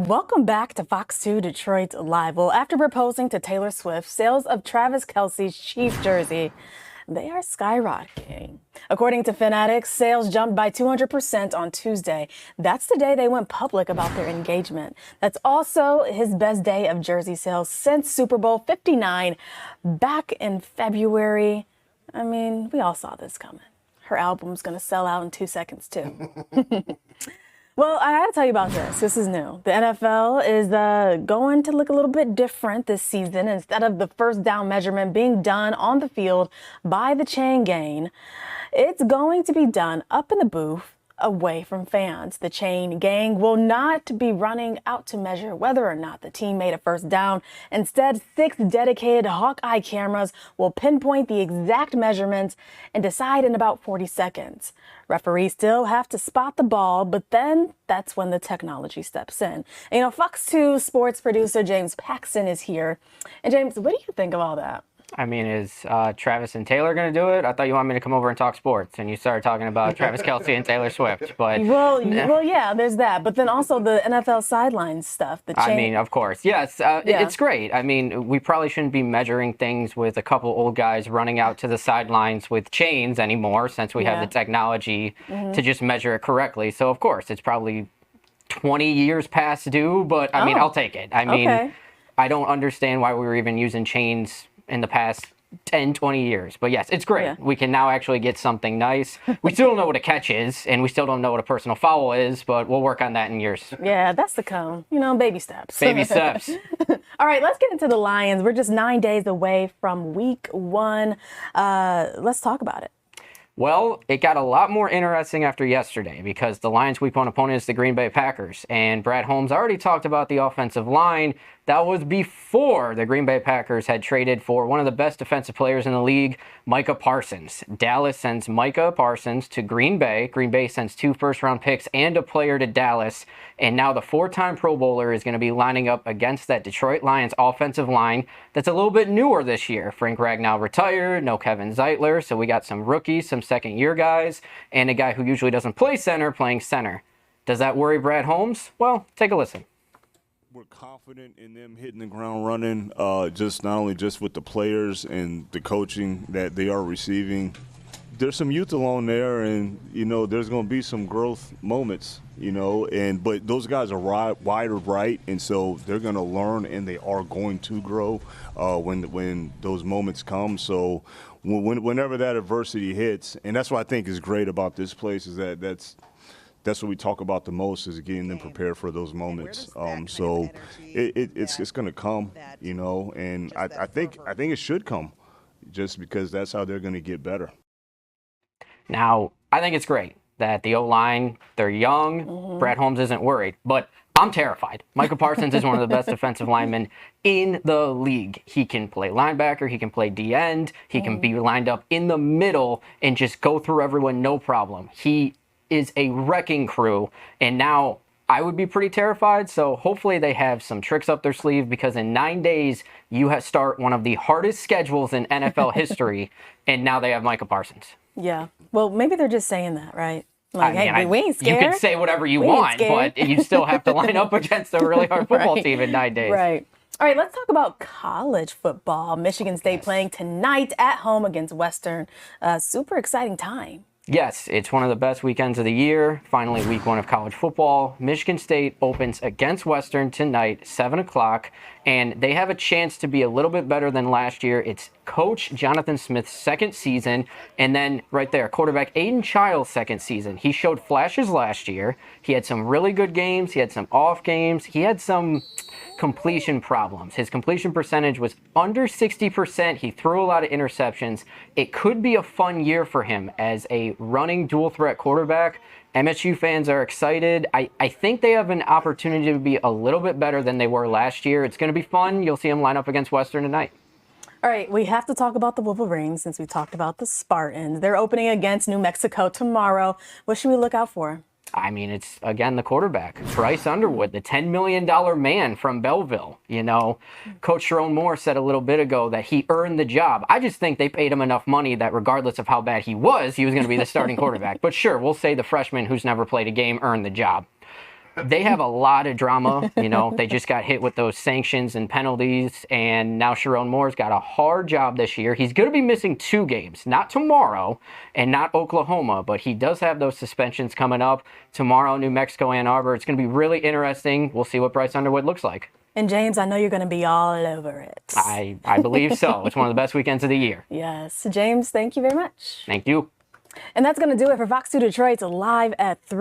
Welcome back to Fox 2 Detroit Live. Well, after proposing to Taylor Swift, sales of Travis Kelce's Chiefs jersey, they are skyrocketing. According to Fanatics, sales jumped by 200% on Tuesday. That's the day they went public about their engagement. That's also his best day of jersey sales since Super Bowl 59 back in February. I mean, we all saw this coming. Her album's going to sell out in 2 seconds, too. Well, I got to tell you about this. This is new. The NFL is going to look a little bit different this season. Instead of the first down measurement being done on the field by the chain gang, it's going to be done up in the booth away from fans. The chain gang will not be running out to measure whether or not the team made a first down. Instead, 6 dedicated Hawkeye cameras will pinpoint the exact measurements and decide in about 40 seconds. Referees still have to spot the ball, but then that's when the technology steps in. And, Fox 2 sports producer James Paxon is here. And James, what do you think of all that? I mean, is Travis and Taylor going to do it? I thought you wanted me to come over and talk sports, and you started talking about Travis Kelce and Taylor Swift. But well, yeah, there's that. But then also the NFL sidelines stuff. I mean, of course, yes, yeah. It's great. I mean, we probably shouldn't be measuring things with a couple old guys running out to the sidelines with chains anymore, since we have the technology to just measure it correctly. So, of course, it's probably 20 years past due, but I mean, I'll take it. I mean, I don't understand why we were even using chains in the past 10, 20 years. But yes, it's great. Yeah. We can now actually get something nice. We still don't know what a catch is, and we still don't know what a personal foul is, but we'll work on that in years. Yeah, that's the cone. Baby steps. Baby steps. All right, let's get into the Lions. We're just 9 days away from week 1. Let's talk about it. Well, it got a lot more interesting after yesterday because the Lions' week 1 opponent is the Green Bay Packers. And Brad Holmes already talked about the offensive line. That was before the Green Bay Packers had traded for one of the best defensive players in the league, Micah Parsons. Dallas sends Micah Parsons to Green Bay. Green Bay sends 2 first-round picks and a player to Dallas. And now the 4-time Pro Bowler is going to be lining up against that Detroit Lions offensive line that's a little bit newer this year. Frank Ragnow retired, no Kevin Zeitler, so we got some rookies, some second-year guys, and a guy who usually doesn't play center playing center. Does that worry Brad Holmes? Well, take a listen. We're confident in them hitting the ground running, just not only just with the players and the coaching that they are receiving. There's some youth along there, and there's going to be some growth moments, but those guys are wide right, and so they're going to learn and they are going to grow when those moments come. So whenever that adversity hits, and that's what I think is great about this place is that's what we talk about the most is getting them prepared for those moments. So it's going to come, and I think it should come just because that's how they're going to get better. Now, I think it's great that the O-line, they're young. Brad Holmes isn't worried, but I'm terrified. Micah Parsons is one of the best defensive linemen in the league. He can play linebacker. He can play D-end. He can be lined up in the middle and just go through everyone, no problem. He is a wrecking crew, and now I would be pretty terrified, so hopefully they have some tricks up their sleeve because in 9 days, you start one of the hardest schedules in NFL history, and now they have Micah Parsons. Yeah. Well, maybe they're just saying that, right? Like, hey, we ain't scared. You can say whatever you want, but you still have to line up against a really hard football team in 9 days. Right. All right, let's talk about college football. Michigan State playing tonight at home against Western. Super exciting time. Yes, it's one of the best weekends of the year. Finally, week 1 of college football. Michigan State opens against Western tonight, 7 o'clock, and they have a chance to be a little bit better than last year. It's Coach Jonathan Smith's second season, and then right there, quarterback Aiden Child's second season. He showed flashes last year. He had some really good games. He had some off games. He had some completion problems. His completion percentage was under 60%. He threw a lot of interceptions. It could be a fun year for him as a running dual threat quarterback. MSU fans are excited. I think they have an opportunity to be a little bit better than they were last year. It's going to be fun. You'll see them line up against Western tonight. All right, we have to talk about the Wolverines since we talked about the Spartans. They're opening against New Mexico tomorrow. What should we look out for? I mean, it's, again, the quarterback, Bryce Underwood, the $10 million man from Belleville. Coach Sharon Moore said a little bit ago that he earned the job. I just think they paid him enough money that regardless of how bad he was going to be the starting quarterback. But sure, we'll say the freshman who's never played a game earned the job. they have a lot of drama. You know, they just got hit with those sanctions and penalties, and now Sharon Moore's got a hard job this year. He's going to be missing 2 games, not tomorrow and not Oklahoma, but he does have those suspensions coming up tomorrow, New Mexico, Ann Arbor. It's going to be really interesting. We'll see what Bryce Underwood looks like. And James, I know you're going to be all over it. I believe so. It's one of the best weekends of the year. Yes. James, thank you very much. Thank you. And that's going to do it for Fox 2 Detroit's Live at 3.